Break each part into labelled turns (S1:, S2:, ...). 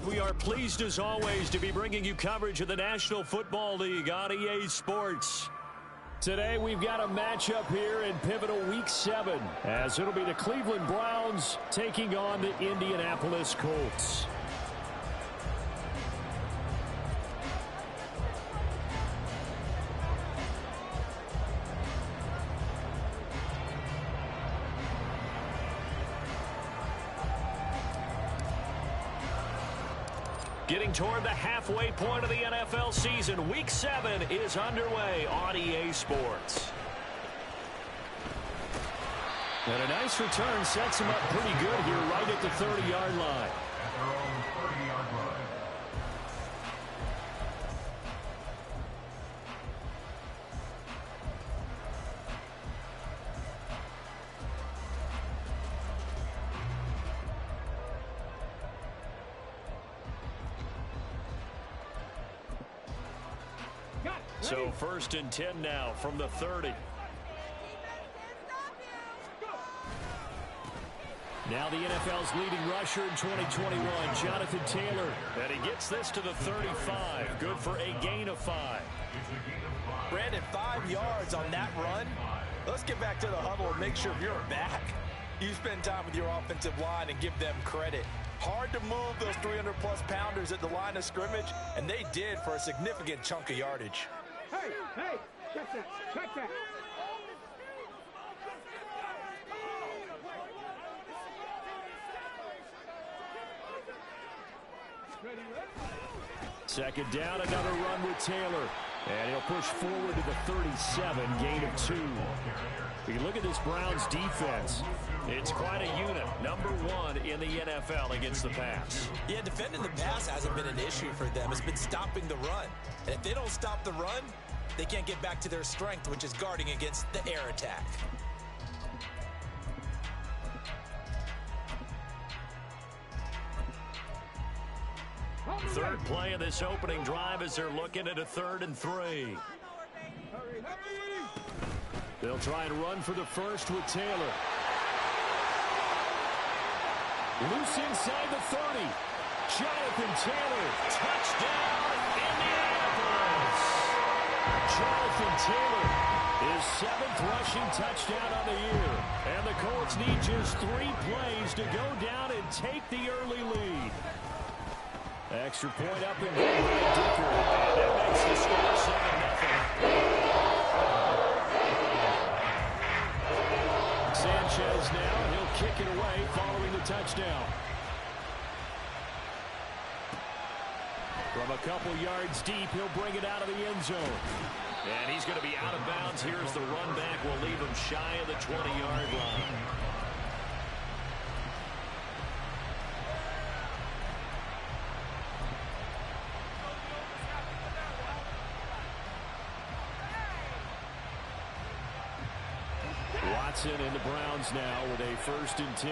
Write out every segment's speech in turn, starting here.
S1: We are pleased as always to be bringing you coverage of the National Football League on EA Sports. Today we've got a matchup here in pivotal Week 7 as it'll be the Cleveland Browns taking on the Indianapolis Colts. Getting toward the halfway point of the NFL season, Week 7 is underway on EA Sports. And a nice return sets him up pretty good here right at the 30-yard line. So 1st and 10 now from the 30. Now the NFL's leading rusher in 2021, Jonathan Taylor. And he gets this to the 35. Good for a gain of 5.
S2: Brandon, 5 yards on that run. Let's get back to the huddle and make sure you're back. You spend time with your offensive line and give them credit. Hard to move those 300-plus pounders at the line of scrimmage, and they did for a significant chunk of yardage.
S3: Hey, check that.
S1: Second down, another run with Taylor. And he'll push forward to the 37, gain of 2. You look at this Browns defense. It's quite a unit. Number 1 in the NFL against the pass.
S2: Yeah, defending the pass hasn't been an issue for them. It's been stopping the run. And if they don't stop the run, they can't get back to their strength, which is guarding against the air attack.
S1: Third play of this opening drive as they're looking at a 3rd and 3. They'll try and run for the first with Taylor. Loose inside the 30. Jonathan Taylor, touchdown, Indianapolis. Jonathan Taylor, his 7th rushing touchdown on the year. And the Colts need just 3 plays to go down and take the early lead. Extra point up and good by Dicker. And that makes the score 7-0. Sanchez now, and he'll kick it away following the touchdown. From a couple yards deep, he'll bring it out of the end zone. And he's going to be out of bounds. Here's the run back. Will leave him shy of the 20-yard line. Watson and the Browns now with a 1st and 10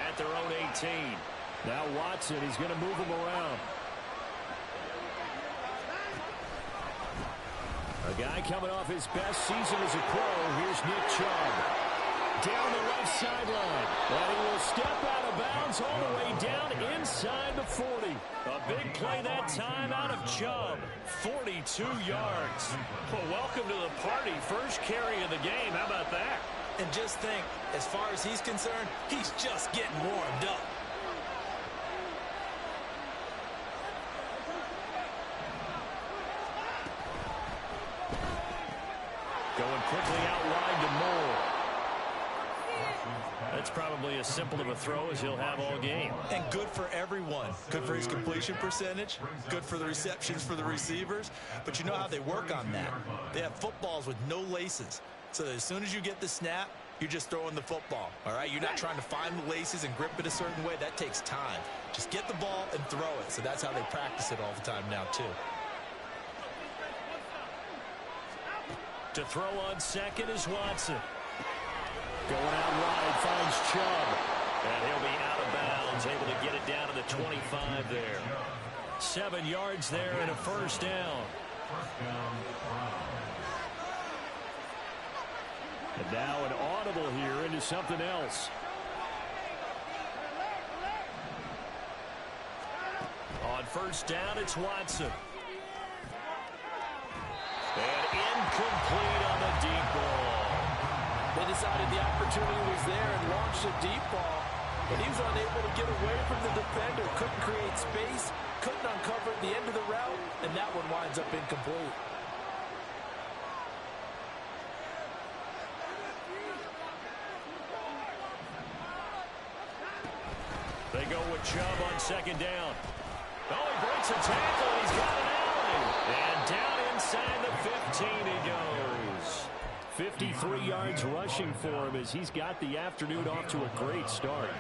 S1: at their own 18. Now Watson, he's going to move him around. A guy coming off his best season as a pro. Here's Nick Chubb. Down the left sideline. And he will step out of bounds all the way down inside the 40. A big play that time out of Chubb. 42 yards. Well, welcome to the party. First carry of the game. How about that?
S2: And just think, as far as he's concerned, he's just getting warmed up.
S1: Going quickly out wide to Moore. That's probably as simple of a throw as he'll have all game.
S2: And good for everyone. Good for his completion percentage. Good for the receptions for the receivers. But you know how they work on that. They have footballs with no laces. So as soon as you get the snap, you're just throwing the football, all right? You're not trying to find the laces and grip it a certain way. That takes time. Just get the ball and throw it. So that's how they practice it all the time now, too.
S1: To throw on second is Watson. Going out wide, finds Chubb. And he'll be out of bounds, able to get it down to the 25 there. 7 yards there and a 1st down. And now an audible here into something else. first down, it's Watson. And incomplete on the deep ball.
S4: They decided the opportunity was there and launched a deep ball, but he was unable to get away from the defender. Couldn't create space, couldn't uncover the end of the route, and that one winds up incomplete.
S1: They go with Chubb on second down. Oh, he breaks a tackle, and he's got an alley. And down inside the 15 he goes. 53 yards rushing for him as he's got the afternoon off to a great start.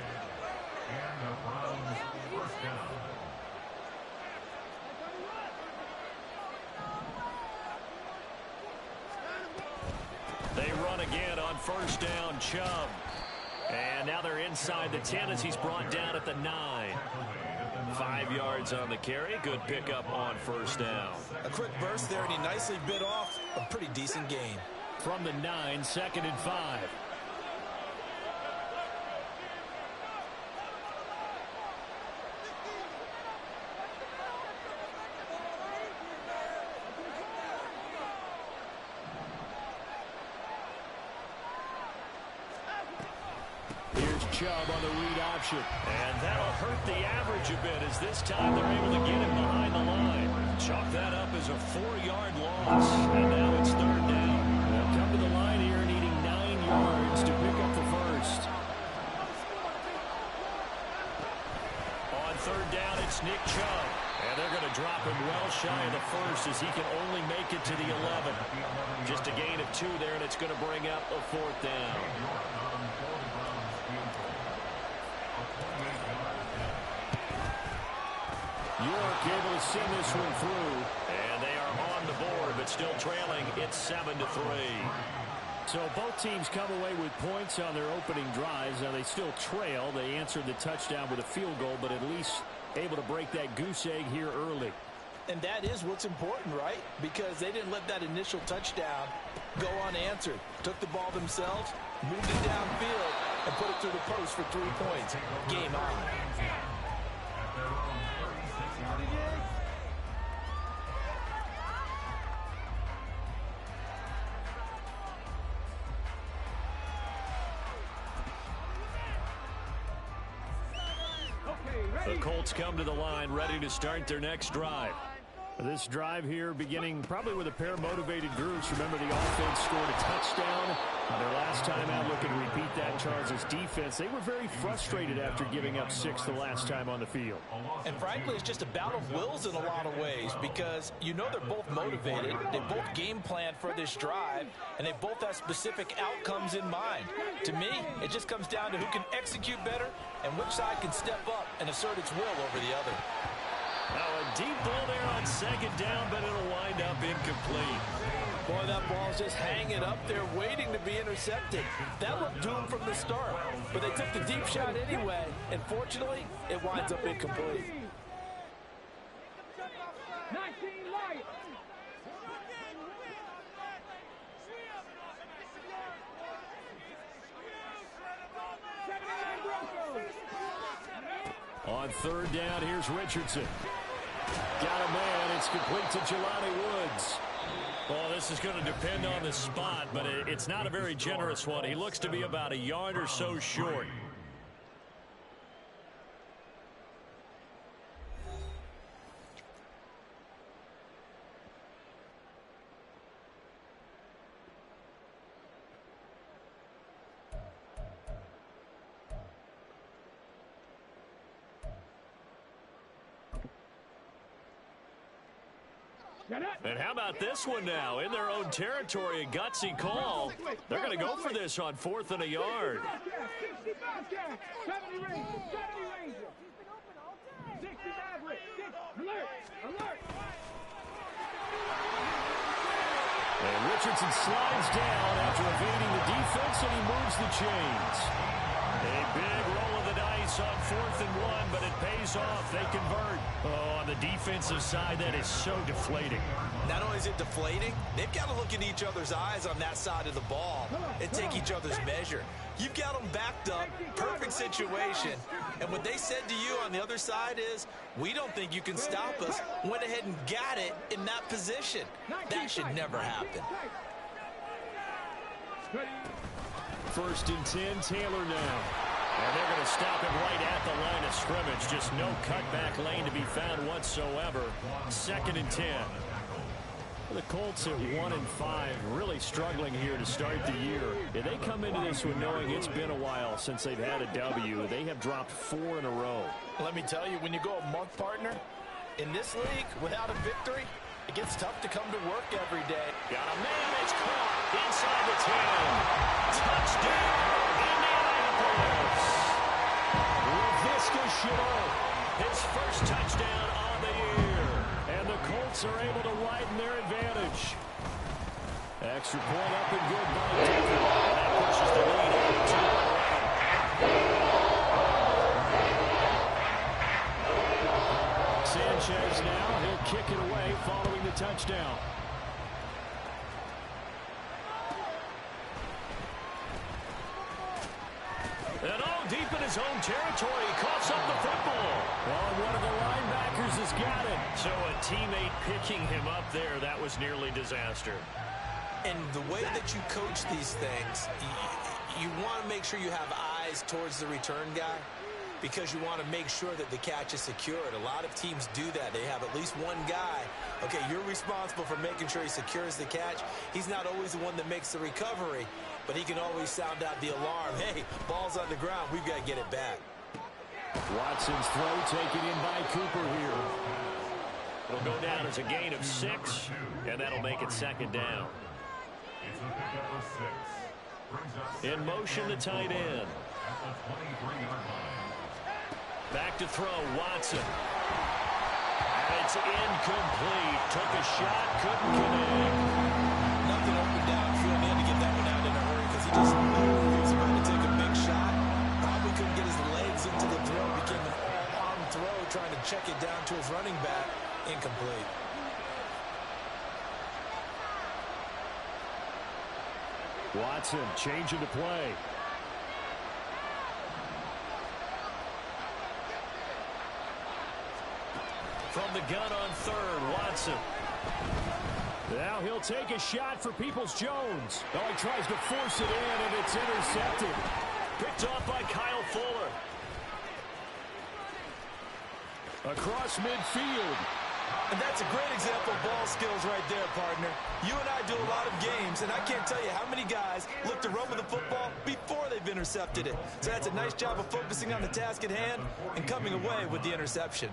S1: They run again on first down, Chubb. And now they're inside the 10 as he's brought down at the 9. 5 yards on the carry. Good pickup on first down.
S2: A quick burst there, and he nicely bit off a pretty decent gain.
S1: From the 9, 2nd and 5. Chubb on the read option. And that'll hurt the average a bit as this time they're able to get him behind the line. Chalk that up as a 4-yard loss. And now it's third down. They'll come to the line here needing 9 yards to pick up the first. On third down, it's Nick Chubb. And they're going to drop him well shy of the first as he can only make it to the 11. Just a gain of 2 there, and it's going to bring up a 4th down. York able to send this one through, and they are on the board, but still trailing. It's 7-3. So both teams come away with points on their opening drives. Now they still trail. They answered the touchdown with a field goal, but at least able to break that goose egg here early.
S4: And that is what's important, right? Because they didn't let that initial touchdown go unanswered. Took the ball themselves, moved it downfield, and put it through the post for 3 points. Game on.
S1: The Colts come to the line ready to start their next drive. This drive here beginning probably with a pair of motivated groups. Remember, the offense scored a touchdown. Their last time out, looking to repeat that. Charles' defense, they were very frustrated after giving up 6 the last time on the field.
S4: And frankly, it's just a bout of wills in a lot of ways because you know they're both motivated. They both game plan for this drive, and they both have specific outcomes in mind. To me, it just comes down to who can execute better and which side can step up and assert its will over the other.
S1: Now a deep ball there on second down, but it'll wind up incomplete.
S4: Boy, that ball's just hanging up there waiting to be intercepted. That looked doomed from the start, but they took the deep shot anyway, and fortunately, it winds up incomplete.
S3: 19 light.
S1: On third down, here's Richardson. Got a man. It's complete to Jelani Woods. Well, this is going to depend on the spot, but it's not a very generous one. He looks to be about a yard or so short. And how about this one now? In their own territory, a gutsy call. They're going to go for this on 4th and a yard.
S3: 70 Ranger. 65 alert.
S1: And Richardson slides down after evading the defense, and he moves the chains. A big roll of the dice place on 4th and 1, but it pays off. They convert. Oh, on the defensive side, that is so deflating.
S2: Not only is it deflating, they've got to look in each other's eyes on that side of the ball and take each other's measure. You've got them backed up, perfect situation, and what they said to you on the other side is, we don't think you can stop us. Went ahead and got it in that position. That should never happen.
S1: 1st and 10, Taylor now. And they're going to stop him right at the line of scrimmage. Just no cutback lane to be found whatsoever. 2nd and 10. The Colts at 1-5, really struggling here to start the year. They come into this one knowing it's been a while since they've had a W. They have dropped 4 in a row.
S4: Let me tell you, when you go a month, partner, in this league, without a victory, it gets tough to come to work every day.
S1: Got a man, it's caught inside the 10. Touchdown, Indianapolis. Laviska Shenault, his first touchdown on the year. And the Colts are able to widen their advantage. Extra point up and good by Dicker. That pushes the lead out to 11. Sanchez now, he'll kick it away following the touchdown. And all deep in his own territory, he coughs up the football. Well, one of the linebackers has got it. So a teammate picking him up there, that was nearly disaster.
S2: And the way that you coach these things, you want to make sure you have eyes towards the return guy, because you want to make sure that the catch is secured. A lot of teams do that. They have at least one guy. Okay, you're responsible for making sure he secures the catch. He's not always the one that makes the recovery, but he can always sound out the alarm. Hey, ball's on the ground. We've got to get it back.
S1: Watson's throw taken in by Cooper here. It'll go down as a gain of 6, and that'll make it 2nd down. In motion, the tight end. Back to throw, Watson. And it's incomplete. Took a shot, couldn't connect.
S2: Nothing open downfield. He had to get that one out in a hurry because he was about to take a big shot. Probably couldn't get his legs into the throw. Became an all-arm throw, trying to check it down to his running back. Incomplete.
S1: Watson changing to play. From the gun on 3rd, Watson. Now he'll take a shot for Peoples-Jones. Oh, he tries to force it in, and it's intercepted. Picked off by Kyle Fuller. Across midfield.
S2: And that's a great example of ball skills right there, partner. You and I do a lot of games, and I can't tell you how many guys look to run with the football before they've intercepted it. So that's a nice job of focusing on the task at hand and coming away with the interception.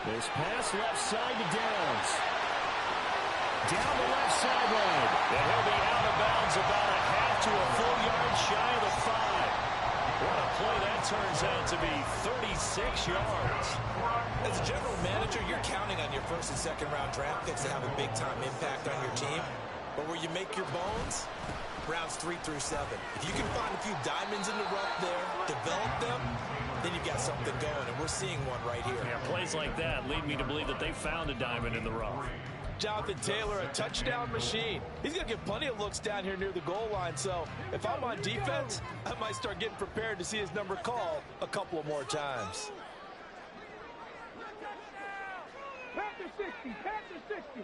S1: This pass left side to Downs. Down the left sideline. And he'll be out of bounds about a half to a full yard shy of the 5. What a play that turns out to be, 36 yards.
S2: As a general manager, you're counting on your 1st and 2nd round draft picks to have a big-time impact on your team. But where you make your bones, rounds 3 through 7. If you can find a few diamonds in the rough there, develop them, then you've got something going, and we're seeing one right here.
S1: Yeah, plays like that lead me to believe that they found a diamond in the rough.
S4: Jonathan Taylor, a touchdown machine. He's going to get plenty of looks down here near the goal line, so if I'm on defense, I might start getting prepared to see his number called a couple of more times.
S3: Panther 60, Panther 60.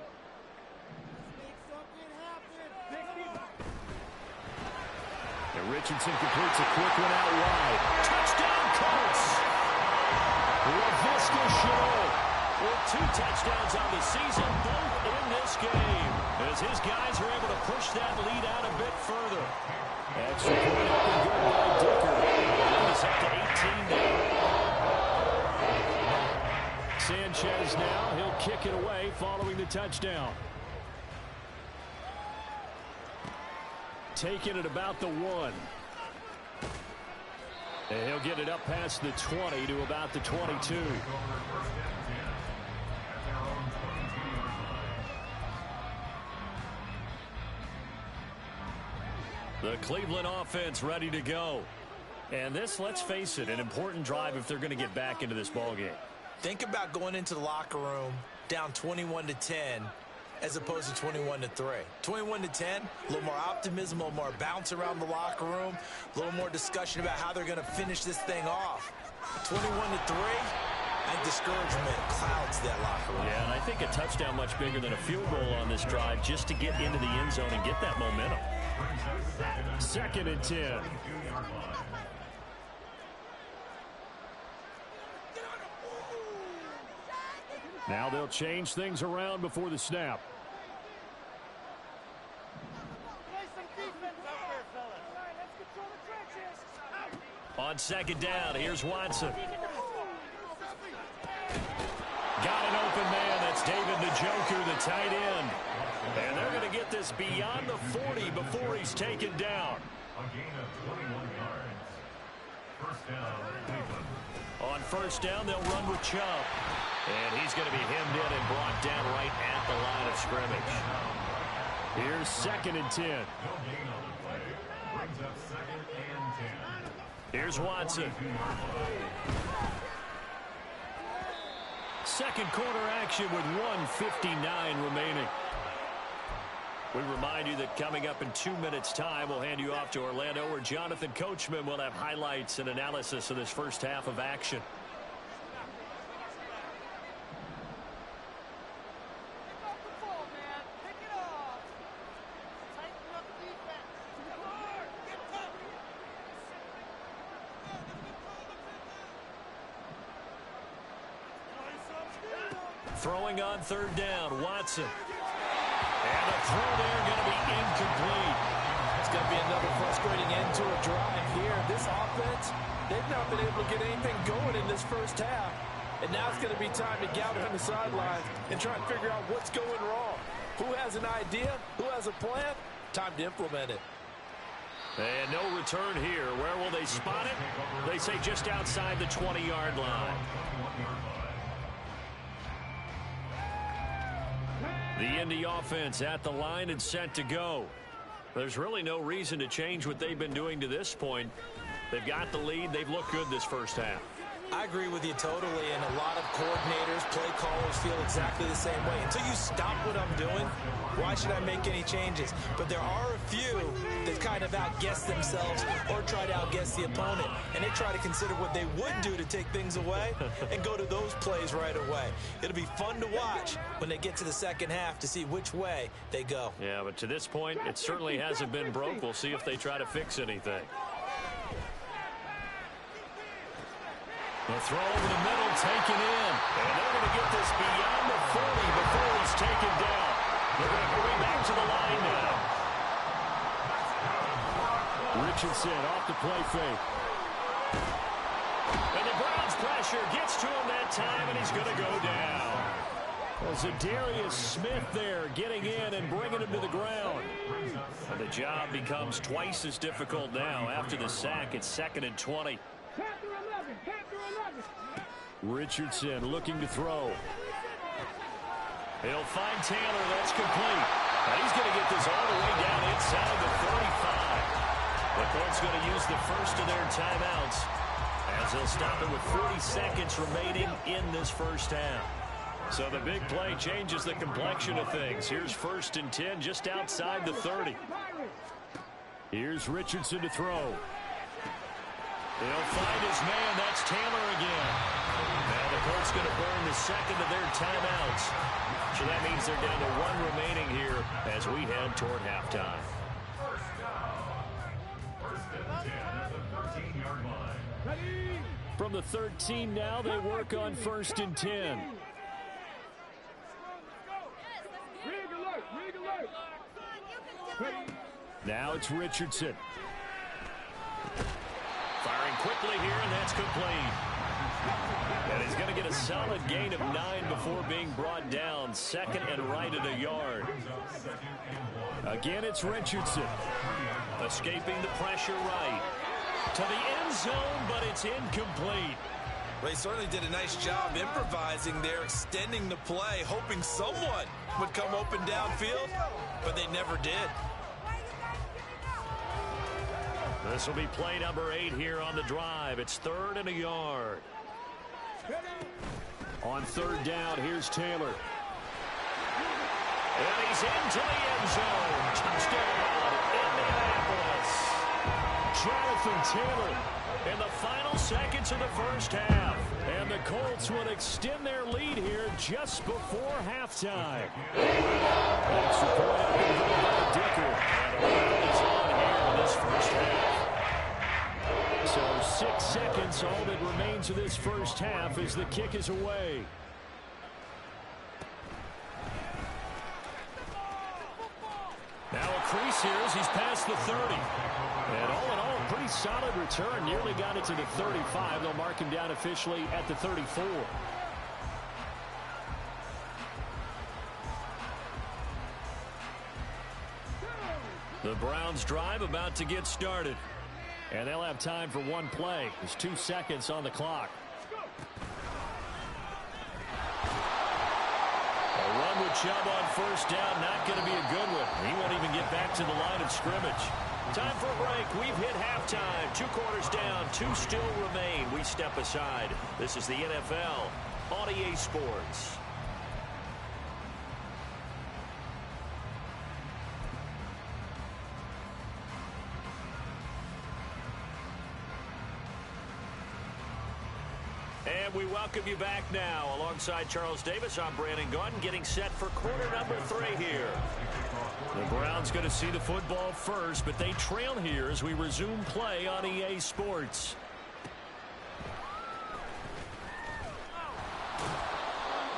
S1: And Richardson completes a quick one out wide. Touchdown, Colts! Laviska Shenault with 2 touchdowns on the season, both in this game, as his guys are able to push that lead out a bit further. Extra point up and good by Dicker. He's up to 18 now. Sanchez now, he'll kick it away following the touchdown. Taking it about the 1. And he'll get it up past the 20 to about the 22. The Cleveland offense ready to go. And this, let's face it, an important drive if they're going to get back into this ballgame.
S2: Think about going into the locker room down 21-10 as opposed to 21-3. 21-10, a little more optimism, a little more bounce around the locker room, a little more discussion about how they're going to finish this thing off. 21-3, and discouragement clouds that locker room.
S1: Yeah, and I think a touchdown much bigger than a field goal on this drive just to get into the end zone and get that momentum. 2nd and 10. Now they'll change things around before the snap. On 2nd down, here's Watson. Got an open man. That's David Njoku, the tight end. And they're going to get this beyond the 40 before he's taken down. On 1st down, they'll run with Chubb. And he's going to be hemmed in and brought down right at the line of scrimmage. Here's 2nd and 10. Here's Watson. Second quarter action with 1:59 remaining. We remind you that coming up in 2 minutes' time, we'll hand you off to Orlando, where Jonathan Coachman will have highlights and analysis of this first half of action. Throwing on 3rd down, Watson. And the throw there going to be incomplete.
S4: It's going to be another frustrating end to a drive here. This offense, they've not been able to get anything going in this first half. And now it's going to be time to gather on the sidelines and try and figure out what's going wrong. Who has an idea? Who has a plan? Time to implement it.
S1: And no return here. Where will they spot it? They say just outside the 20-yard line. The Indy offense at the line and set to go. There's really no reason to change what they've been doing to this point. They've got the lead. They've looked good this first half.
S2: I agree with you totally, and a lot of coordinators, play callers feel exactly the same way. Until you stop what I'm doing, why should I make any changes? But there are a few that kind of outguess themselves or try to outguess the opponent, and they try to consider what they would do to take things away and go to those plays right away. It'll be fun to watch when they get to the second half to see which way they go.
S1: Yeah, but to this point, it certainly hasn't been broke. We'll see if they try to fix anything. The throw over the middle, taken in. And they're going to get this beyond the 40 before he's taken down. They're going to bring back to the line now. Richardson off the play fake. And the Browns pressure gets to him that time, and he's going to go down. Well, Zadarius Smith there getting in and bringing him to the ground. And the job becomes twice as difficult now after the sack. It's 2nd and 20. Richardson looking to throw. He'll find Taylor. That's complete. And he's going to get this all the way down inside the 35. The Colts going to use the first of their timeouts as they'll stop it with 40 seconds remaining in this first half. So the big play changes the complexion of things. Here's 1st and 10 just outside the 30. Here's Richardson to throw. They'll find his man. That's Taylor again. Now the Colts going to burn the second of their timeouts. So that means they're down to 1 remaining here as we head toward halftime. From the 13 now, they work on 1st and 10. Now it's Richardson. Firing quickly here, and that's complete. And he's going to get a solid gain of 9 before being brought down. 2nd and right at a yard. Again, it's Richardson. Escaping the pressure right. To the end zone, but it's incomplete.
S2: They certainly did a nice job improvising there, extending the play, hoping someone would come open downfield, but they never did.
S1: This will be play number 8 here on the drive. It's 3rd and a yard. On 3rd down, here's Taylor. And he's into the end zone. Touchdown, Indianapolis. Jonathan Taylor in the final seconds of the first half. And the Colts will extend their lead here just before halftime. Extra point up and going by Dicker. And a round is on here in this first half. So 6 seconds, all that remains of this first half as the kick is away. Now a crease here as he's past the 30. And all in all, a pretty solid return. Nearly got it to the 35. They'll mark him down officially at the 34. The Browns drive about to get started. And they'll have time for one play. There's 2 seconds on the clock. A run with Chubb on first down, not going to be a good one. He won't even get back to the line of scrimmage. Time for a break. We've hit halftime. 2 quarters down, 2 still remain. We step aside. This is the NFL on EA Sports. And we welcome you back now. Alongside Charles Davis, I'm Brandon Gunn, getting set for quarter number 3 here. The Browns going to see the football first, but they trail here as we resume play on EA Sports.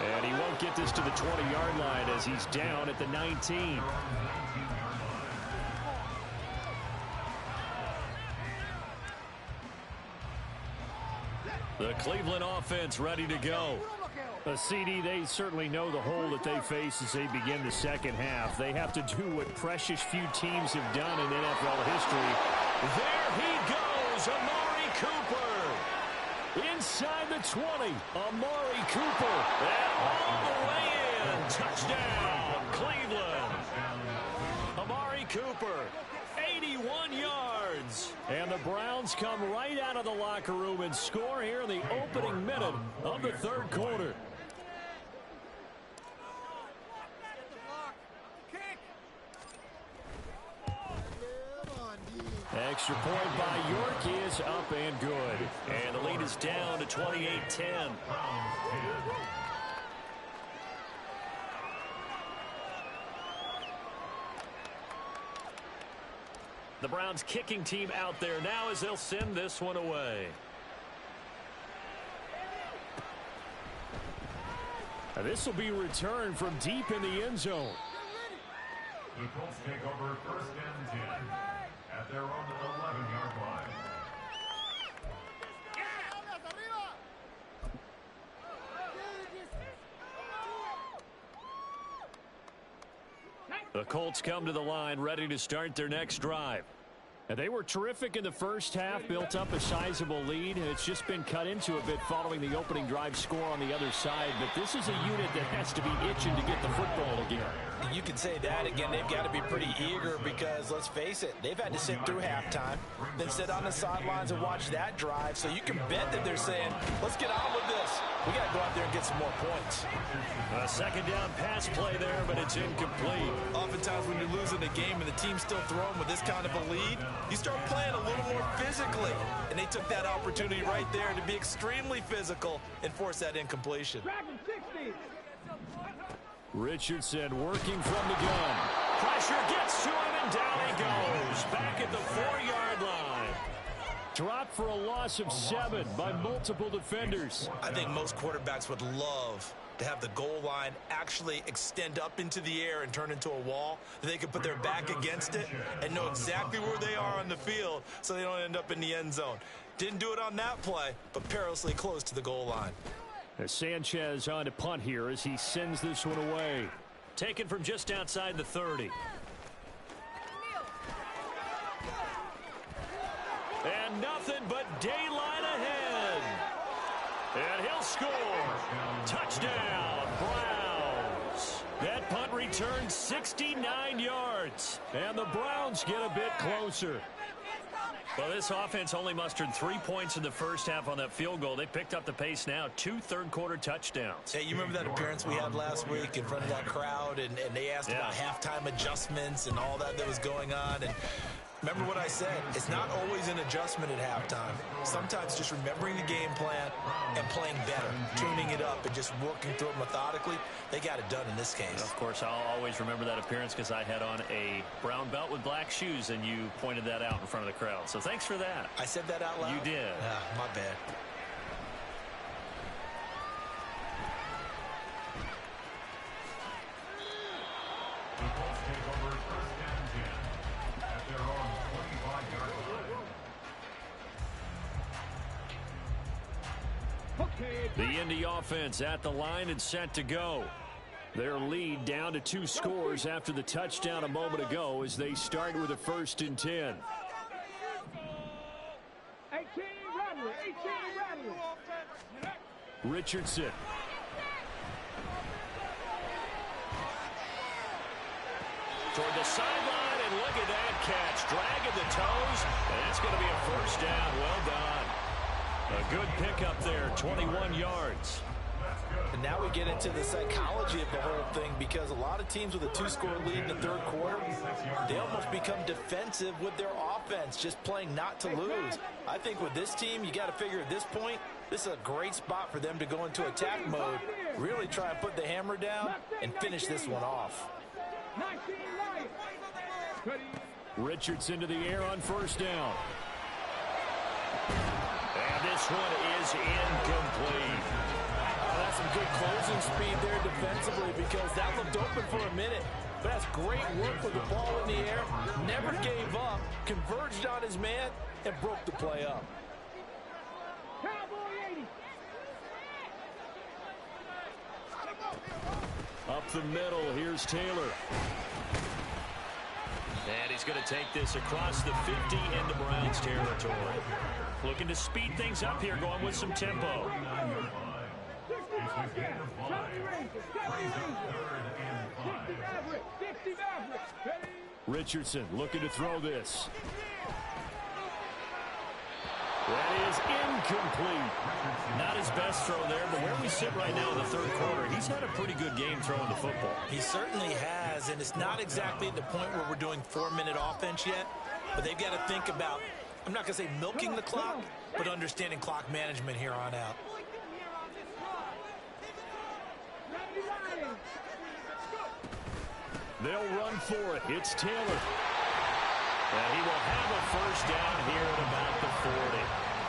S1: And he won't get this to the 20-yard line as he's down at the 19. The Cleveland offense ready to go. A CD, they certainly know the hole that they face as they begin the second half. They have to do what precious few teams have done in NFL history. There he goes, Amari Cooper. Inside the 20, Amari Cooper. And all the way in. Touchdown, Cleveland. Amari Cooper. 81 yards. And the Browns come right out of the locker room and score here in the opening minute of the 3rd quarter. Extra point by York is up and good. And the lead is down to 28-10. The Browns kicking team out there now as they'll send this one away. Now this will be returned from deep in the end zone.
S5: The Colts take over 1st and 10 at their own 11-yard line.
S1: The Colts come to the line ready to start their next drive. And they were terrific in the first half, built up a sizable lead, and it's just been cut into a bit following the opening drive score on the other side. But this is a unit that has to be itching to get the football again.
S4: You can say that again. They've got to be pretty eager because, let's face it, they've had to sit through halftime, then sit on the sidelines and watch that drive. So you can bet that they're saying, let's get on with this. We got to go out there and get some more points.
S1: A second down pass play there, but it's incomplete.
S2: Oftentimes when you're losing a game and the team's still throwing with this kind of a lead, you start playing a little more physically. And they took that opportunity right there to be extremely physical and force that incompletion.
S1: Richardson working from the gun. Pressure gets to him, and down he goes. Back at the 4-yard line. Dropped for a loss of 7 by multiple defenders.
S2: I think most quarterbacks would love to have the goal line actually extend up into the air and turn into a wall. They could put their back against it and know exactly where they are on the field so they don't end up in the end zone. Didn't do it on that play, but perilously close to the goal line.
S1: As Sanchez on to punt here as he sends this one away. Taken from just outside the 30. And nothing but daylight ahead. And he'll score. Touchdown, Browns. That punt returned 69 yards. And the Browns get a bit closer. Well, this offense only mustered 3 points in the first half on that field goal. They picked up the pace now. 2 third-quarter touchdowns.
S2: Hey, you remember that appearance we had last week in front of that crowd, and they asked about halftime adjustments and all that was going on, and remember what I said, it's not always an adjustment at halftime. Sometimes just remembering the game plan and playing better, tuning it up and just working through it methodically. They got it done in this case.
S1: And of course, I'll always remember that appearance because I had on a brown belt with black shoes, and you pointed that out in front of the crowd. So thanks for that.
S2: I said that out loud?
S1: You did.
S2: My bad.
S5: The Colts take over first and 10 at their own 25-yard line.
S1: The Indy offense at the line and set to go. Their lead down to 2 scores after the touchdown a moment ago as they start with a 1st and 10.
S3: 18 Radley.
S1: Richardson. Toward the sideline, and look at that catch. Dragging the toes, and that's going to be a 1st down. Well done. A good pickup there, 21 yards.
S4: And now we get into the psychology of the whole thing, because a lot of teams with a 2-score lead in the third quarter, they almost become defensive with their offense, just playing not to lose. I think with this team, you got to figure at this point, this is a great spot for them to go into attack mode, really try and put the hammer down and finish this one off.
S1: Richardson to the air on 1st down. And this one is incomplete.
S4: That's some good closing speed there defensively, because that looked open for a minute. But that's great work with the ball in the air. Never gave up, converged on his man, and broke the play up.
S1: Up the middle, here's Taylor. And he's going to take this across the 50 into Browns territory. Looking to speed things up here, going with some tempo. Richardson looking to throw this. That is incomplete. Not his best throw there, but where we sit right now in the third quarter, he's had a pretty good game throwing the football.
S2: He certainly has, and it's not exactly at the point where we're doing 4-minute offense yet, but they've got to think about, I'm not going to say milking the clock, but understanding clock management here on out.
S1: They'll run for it. It's Taylor. And he will have a 1st down here at about the 40.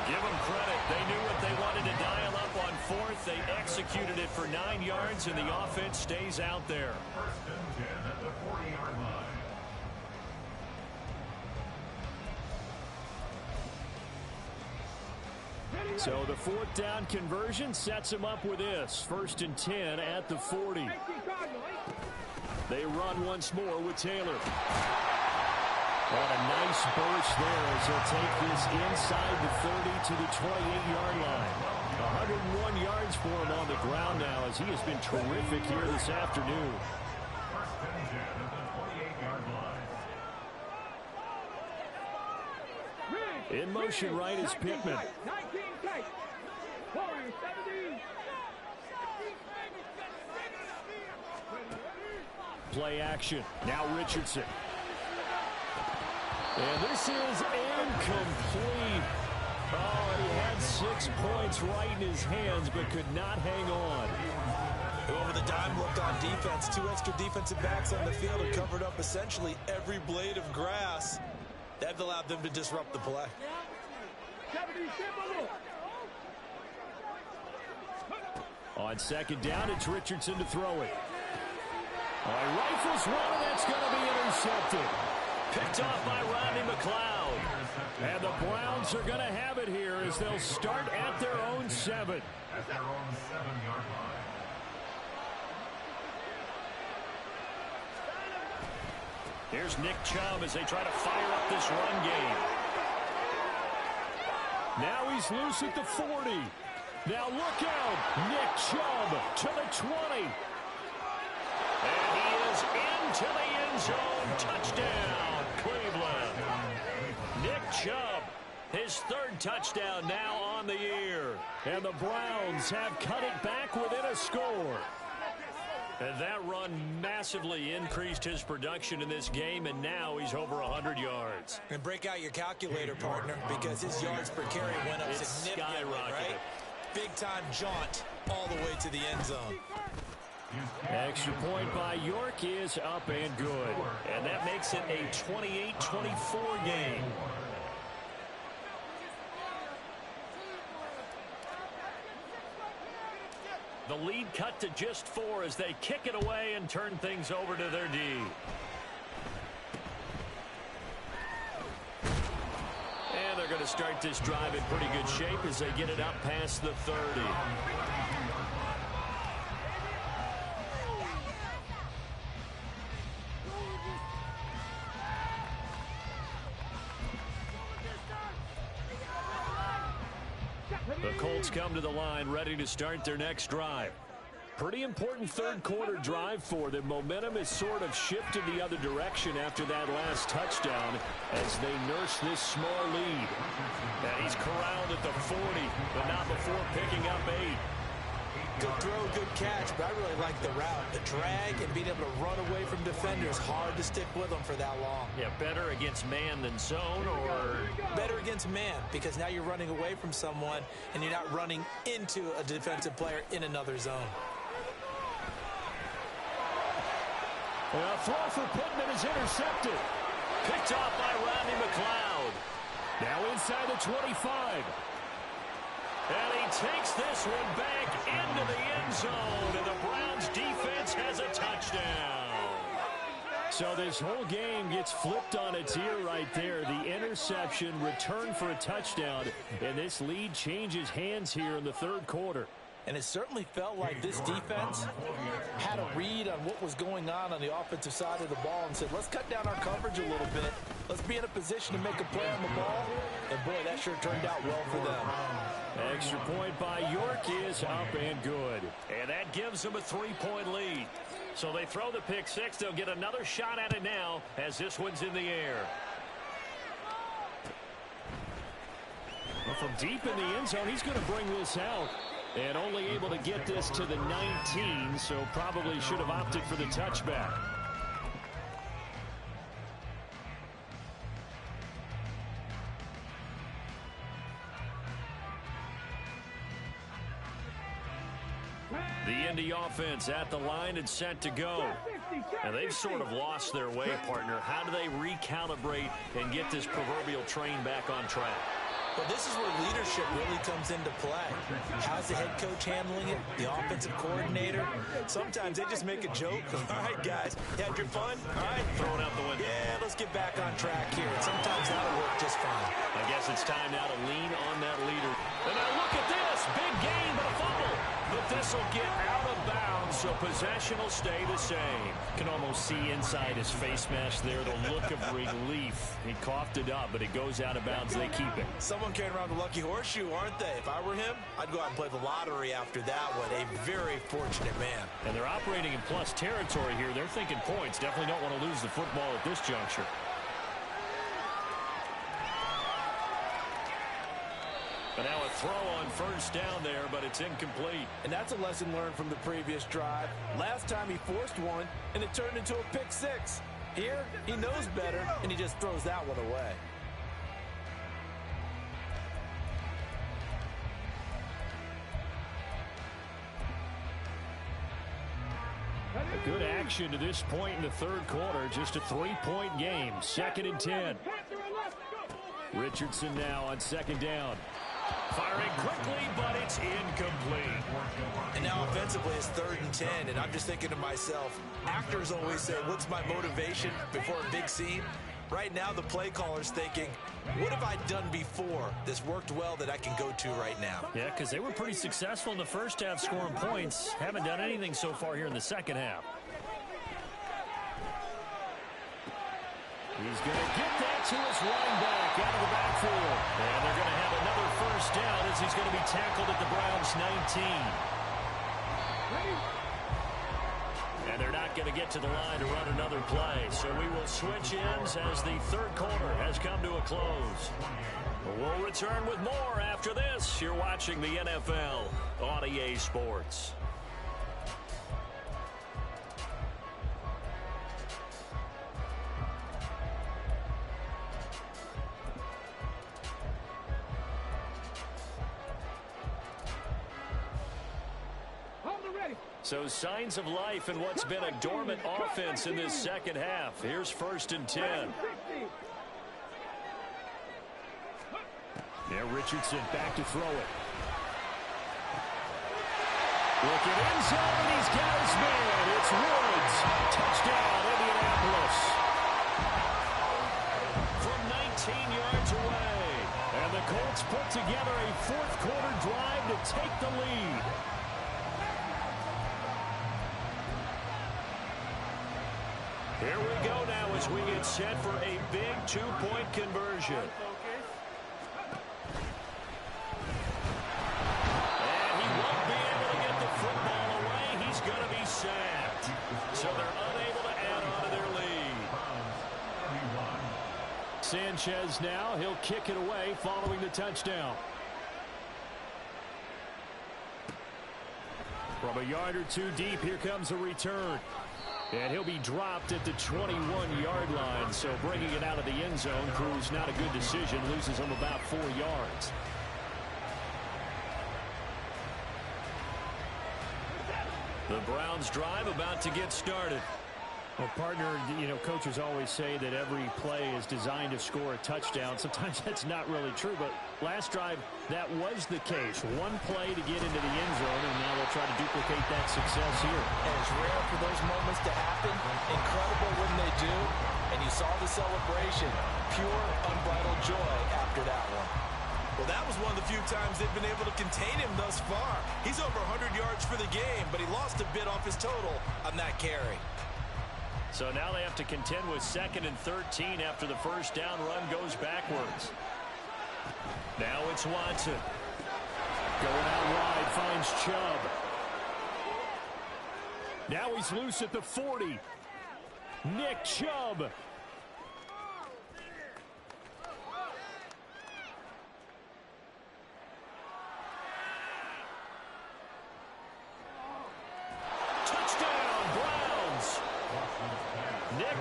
S1: Give them credit. They knew what they wanted to dial up on 4th. They executed it for 9 yards, and the offense stays out there.
S5: 1st and 10 at the 40-yard line.
S1: So the 4th down conversion sets him up with this. 1st and 10 at the 40. They run once more with Taylor. And a nice burst there as he'll take this inside the 30 to the 28-yard line. 101 yards for him on the ground now, as he has been terrific here this afternoon.
S5: 1st and 10 at the 28-yard line.
S1: In motion right is Pittman. Play action. Now Richardson. And this is incomplete. Oh, he had 6 points right in his hands, but could not hang on.
S2: Over the dime look on defense. 2 extra defensive backs on the field and covered up essentially every blade of grass. That allowed them to disrupt the play.
S1: On 2nd down, it's Richardson to throw it. He rifles one, and that's going to be intercepted. Picked off by Rodney McLeod. And the Browns are going to have it here as they'll start at their own 7.
S5: At their own 7-yard line.
S1: Here's Nick Chubb as they try to fire up this run game. Now he's loose at the 40. Now look out. Nick Chubb to the 20. And he is into the end zone. Touchdown, Cleveland. Nick Chubb His third touchdown now on the year. And the Browns have cut it back within a score. And that run massively increased his production in this game, and now he's over 100 yards.
S2: And break out your calculator, partner, because his yards per carry went up significantly, right? Big-time jaunt all the way to the end zone.
S1: Extra point by York is up and good. And that makes it a 28-24 game. The lead cut to just 4 as they kick it away and turn things over to their D. And they're going to start this drive in pretty good shape as they get it up past the 30. The Colts come to the line ready to start their next drive. Pretty important third quarter drive for them. Momentum has sort of shifted the other direction after that last touchdown as they nurse this small lead. And he's corralled at the 40, but not before picking up 8.
S2: Good throw, good catch, but I really like the route. The drag and being able to run away from defenders. Hard to stick with them for that long.
S1: Yeah, better against man than zone, or
S2: better against man, because now you're running away from someone and you're not running into a defensive player in another zone.
S1: A throw for Pittman is intercepted. Picked off by Rodney McLeod. Now inside the 25. And he takes this one back into the end zone, and the Browns defense has a touchdown. So this whole game gets flipped on its ear right there. The interception, return for a touchdown, and this lead changes hands here in the third quarter.
S4: And it certainly felt like this defense had a read on what was going on the offensive side of the ball and said, let's cut down our coverage a little bit. Let's be in a position to make a play on the ball. And, boy, that sure turned out well for them.
S1: Extra point by York is up and good. And that gives them a 3-point lead. So they throw the pick six. They'll get another shot at it now as this one's in the air. Well, from deep in the end zone, he's going to bring this out. And only able to get this to the 19, so probably should have opted for the touchback. The Indy offense at the line and set to go. And they've sort of lost their way, partner. How do they recalibrate and get this proverbial train back on track?
S2: Well, this is where leadership really comes into play. How's the head coach handling it? The offensive coordinator? Sometimes they just make a joke. All right, guys, you had your fun? All right, throw it out the window. Yeah, let's get back on track here. And sometimes that'll work just fine.
S1: I guess it's time now to lean on that leader. And now look at this. Big gain, but a fumble. But this will get out of bounds, so possession will stay the same. Can almost see inside his face mask there the look of relief. He coughed it up, but it goes out of bounds. They keep it.
S2: Someone carrying around the lucky horseshoe, aren't they? If I were him, I'd go out and play the lottery after that one. A very fortunate man.
S1: And they're operating in plus territory here. They're thinking points. Definitely don't want to lose the football at this juncture. But now a throw on first down there, but it's incomplete.
S4: And that's a lesson learned from the previous drive. Last time he forced one, and it turned into a pick six. Here, he knows better, and he just throws that one away.
S1: Good action to this point in the third quarter. Just a 3-point game. 2nd and 10. Richardson now on second down. Firing quickly, but it's incomplete.
S2: And now offensively it's 3rd and 10, and I'm just thinking to myself, actors always say, what's my motivation before a big scene? Right now the play caller's thinking, what have I done before this worked well that I can go to right now?
S1: Yeah, because they were pretty successful in the first half scoring points. Haven't done anything so far here in the second half. He's going to get that to his running back out of the backfield. And they're going to have another first down as he's going to be tackled at the Browns' 19. And they're not going to get to the line to run another play. So we will switch ends as the third quarter has come to a close. We'll return with more after this. You're watching the NFL on EA Sports. So signs of life in what's been a dormant offense in this second half. Here's 1st and 10. Now Richardson back to throw it. Looking in zone, and he's got his man. It's Woods. Touchdown, Indianapolis. From 19 yards away. And the Colts put together a fourth-quarter drive to take the lead. Here we go now as we get set for a big two-point conversion. And he won't be able to get the football away. He's going to be sacked. So they're unable to add on to their lead. Sanchez now, he'll kick it away following the touchdown. From a yard or two deep, here comes a return. And he'll be dropped at the 21-yard line, so bringing it out of the end zone proves not a good decision, loses him about 4 yards. The Browns drive about to get started. Well, partner, coaches always say that every play is designed to score a touchdown. Sometimes that's not really true, but last drive, that was the case. One play to get into the end zone, and now they'll try to duplicate that success here.
S4: And it's rare for those moments to happen. Incredible when they do. And you saw the celebration. Pure, unbridled joy after that one.
S2: Well, that was one of the few times they've been able to contain him thus far. He's over 100 yards for the game, but he lost a bit off his total on that carry.
S1: So now they have to contend with 2nd and 13 after the first down run goes backwards. Now it's Watson. Going out wide, finds Chubb. Now he's loose at the 40. Nick Chubb.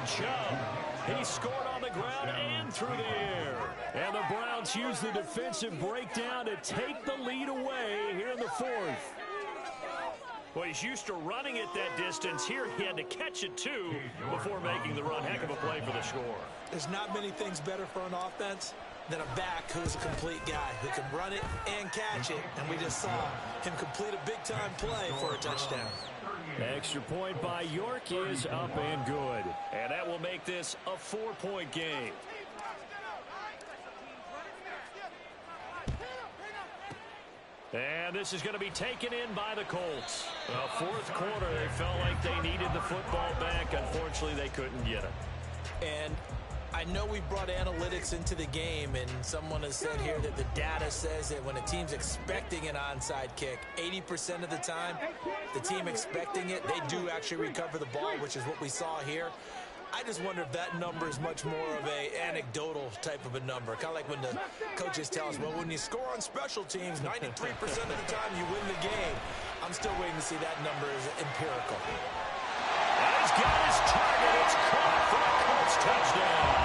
S1: Chubb. He scored on the ground and through the air. And the Browns use the defensive breakdown to take the lead away here in the 4th. Well, he's used to running it that distance. Here he had to catch it, too, before making the run. Heck of a play for the score.
S2: There's not many things better for an offense than a back who's a complete guy who can run it and catch it. And we just saw him complete a big-time play for a touchdown.
S1: Extra point by York is up and good. And that will make this a 4-point game. And this is going to be taken in by the Colts. Fourth quarter, they felt like they needed the football back. Unfortunately, they couldn't get it.
S2: And I know we brought analytics into the game, and someone has said here that the data says that when a team's expecting an onside kick, 80% of the time, the team expecting it, they do actually recover the ball, which is what we saw here. I just wonder if that number is much more of a anecdotal type of a number. Kind of like when the coaches tell us, well, when you score on special teams, 93% of the time you win the game. I'm still waiting to see that number is empirical.
S1: And he's got his target. It's caught for a Colts touchdown.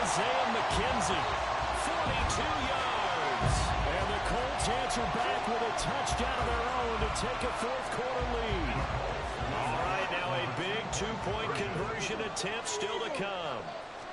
S1: Isaiah McKenzie, 42 yards. And the Colts answer back with a touchdown of their own to take a fourth-quarter lead. All right, now a big two-point conversion attempt still to come.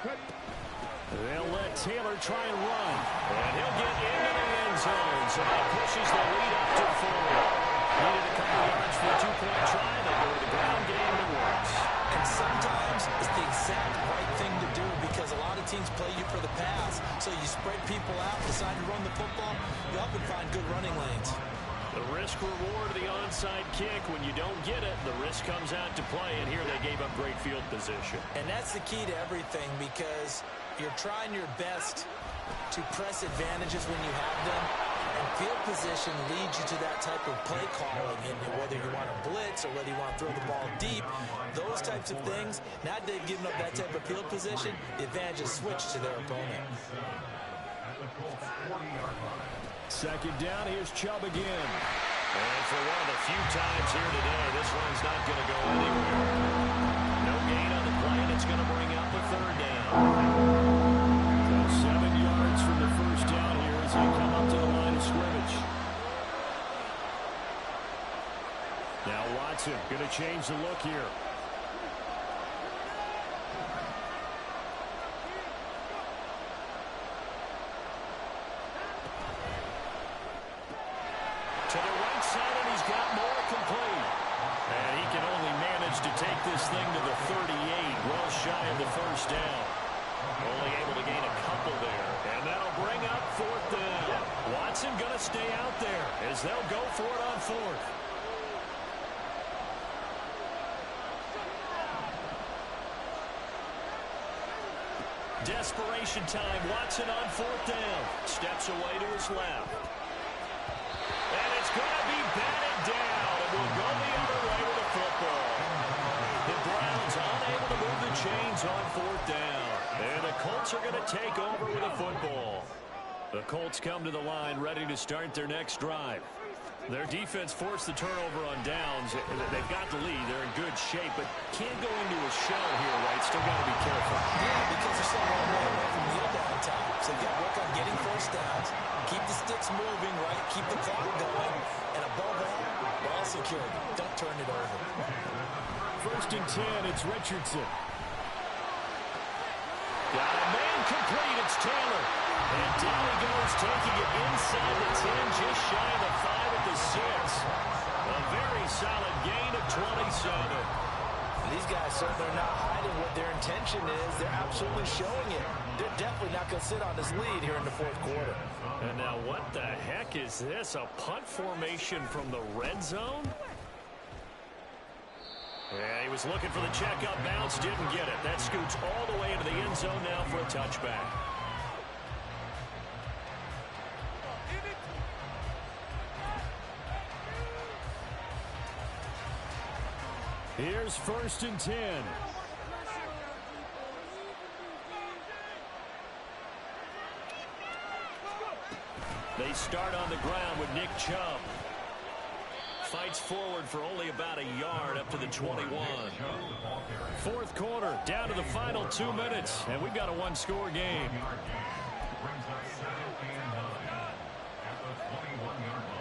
S1: They'll let Taylor try and run. And he'll get into the end zone. So that pushes the lead up to 4. Needed a couple yards for a two-point try. They go to the ground game and works.
S2: And sometimes it's the exact right thing to do because a lot of teams play you for the pass. So you spread people out, decide to run the football, you often find good running lanes.
S1: The risk-reward of the onside kick, when you don't get it, the risk comes out to play, and here they gave up great field position.
S2: And that's the key to everything because you're trying your best to press advantages when you have them. And
S4: And field position leads you to that type of play calling, and whether you want to blitz or whether you want to throw the ball deep, those types of things. Now they've given up that type of field position, the advantage is switched to their opponent.
S1: Second down, here's Chubb again. And for one of the few times here today, this one's not going to go anywhere. No gain on the play, and it's going to bring up a third down. So 7 yards from the first down here as they come up to the line of scrimmage. Now Watson going to change the look here. To the right side, and he's got more complete. And he can only manage to take this thing to the 38, well shy of the first down. Only able to gain a couple there. And that'll bring up fourth down. Watson going to stay out there as they'll go for it on fourth. Desperation time. Watson on fourth down. Steps away to his left. And it's going to be batted down. And we'll go the other way with the football. The Browns unable to move the chains on fourth down. And the Colts are going to take over with the football. The Colts come to the line ready to start their next drive. Their defense forced the turnover on downs. They've got the lead. They're in good shape, but can't go into a shell here, right? Still got to be careful.
S4: Yeah, because they're so long way away from the down time. So you've got to work on getting first downs, keep the sticks moving, right? Keep the clock going, and above all, ball security. Don't turn it over.
S1: First and 10, it's Richardson. Got a man complete. It's Taylor. And down he goes, taking it inside the 10, just shy of the 5 at the 6. A very solid gain of 27.
S4: These guys certainly are not hiding what their intention is. They're absolutely showing it. They're definitely not going to sit on this lead here in the fourth quarter.
S1: And now what the heck is this? A punt formation from the red zone? Yeah, he was looking for the check-up bounce, didn't get it. That scoots all the way into the end zone now for a touchback. Here's first and 10. They start on the ground with Nick Chubb. Fights forward for only about a yard up to the 21. Fourth quarter, down to the final 2 minutes, and we've got a one-score game.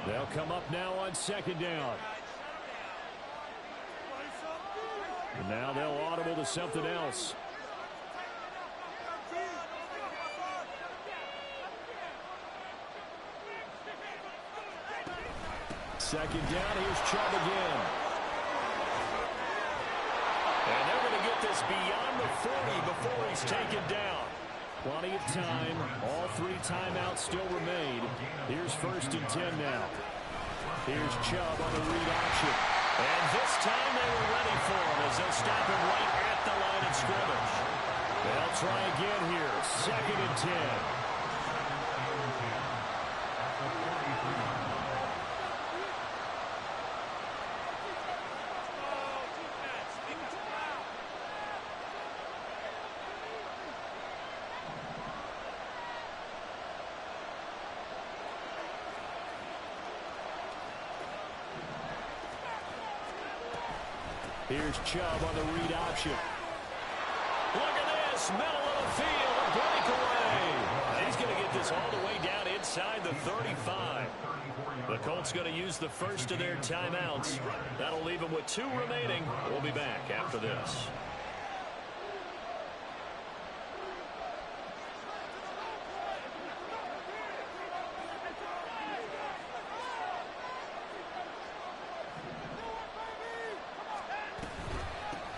S1: They'll come up now on second down. And now they'll audible to something else. Second down, here's Chubb again. And they're going to get this beyond the 40 before he's taken down. Plenty of time. All 3 timeouts still remain. Here's first and 10 now. Here's Chubb on the read option. And this time they were ready for him as they'll stop him right at the line of scrimmage. They'll try again here. Second and 10. Here's Chubb on the read option. Look at this, middle of the field, a breakaway. He's going to get this all the way down inside the 35. The Colts going to use the first of their timeouts. That'll leave them with 2 remaining. We'll be back after this.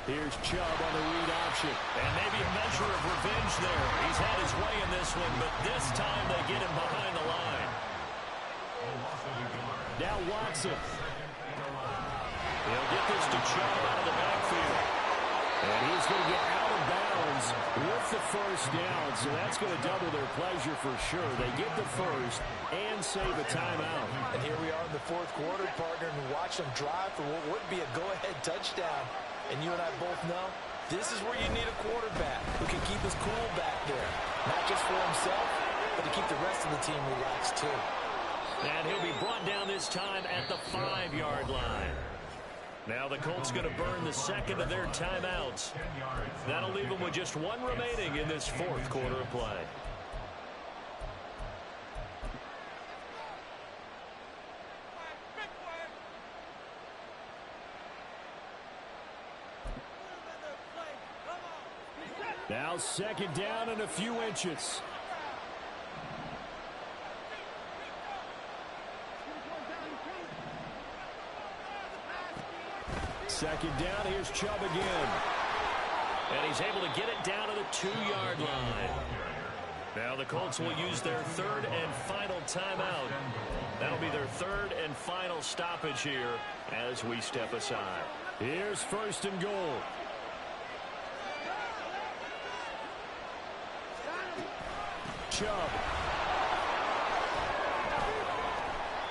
S1: Here's Chubb on the read option. And maybe a measure of revenge there. He's had his way in this one, but this time they get him behind the line. Now Watson. He'll get this to Chubb out of the backfield. And he's going to get out of bounds with the first down, so that's going to double their pleasure for sure. They get the first and save a timeout.
S4: And here we are in the fourth quarter, partner, and watch them drive for what would be a go-ahead touchdown. And you and I both know this is where you need a quarterback who can keep his cool back there, not just for himself, but to keep the rest of the team relaxed too.
S1: And he'll be brought down this time at the 5-yard line. Now the Colts going to burn the second of their timeouts. That'll leave them with just one remaining in this fourth quarter of play. Now second down and a few inches. Second down, here's Chubb again. And he's able to get it down to the 2-yard line. Now the Colts will use their third and final timeout. That'll be their third and final stoppage here as we step aside. Here's first and goal. Chubb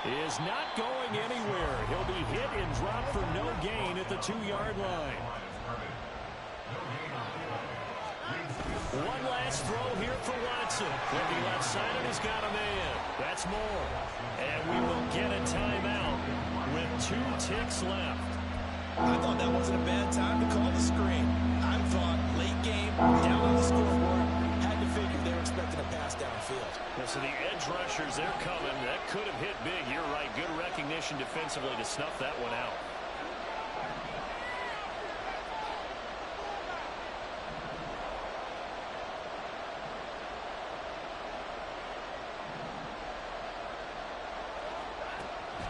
S1: is not going anywhere. He'll be hit and dropped for no gain at the 2-yard line. One last throw here for Watson. With the left side, and he's got a man. That's more. And we will get a timeout with 2 ticks left.
S2: I thought that wasn't a bad time to call the screen. I thought late game, down on the scoreboard, had to figure they were expecting a pass downfield.
S1: Yeah, so the edge rushers, they're coming. That could have hit big. You're right. Good recognition defensively to snuff that one out.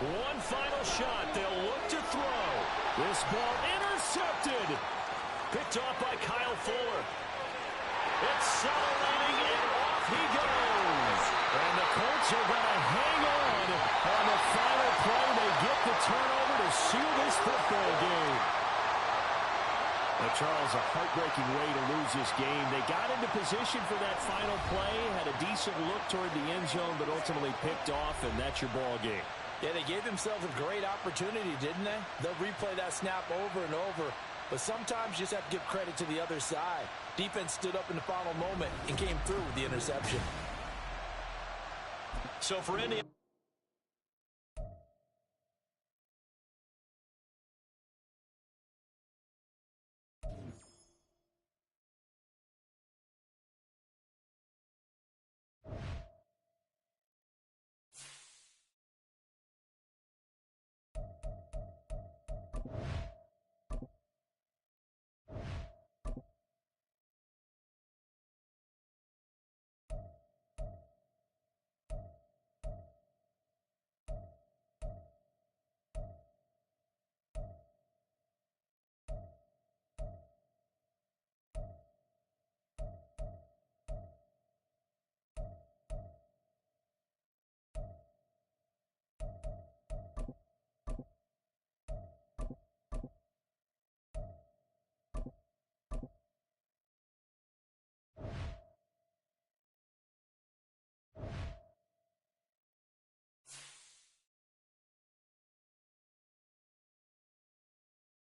S1: One final shot. They'll look to throw. This ball intercepted. Picked off by Kyle Fuller. Accelerating, and off he goes. And the Colts are going to hang on the final play. They get the turnover to seal this football game. Now, Charles, a heartbreaking way to lose this game. They got into position for that final play, had a decent look toward the end zone, but ultimately picked off, and that's your ball game.
S4: Yeah, they gave themselves a great opportunity, didn't they? They'll replay that snap over and over. But sometimes you just have to give credit to the other side. Defense stood up in the final moment and came through with the interception.
S1: So for Indiana.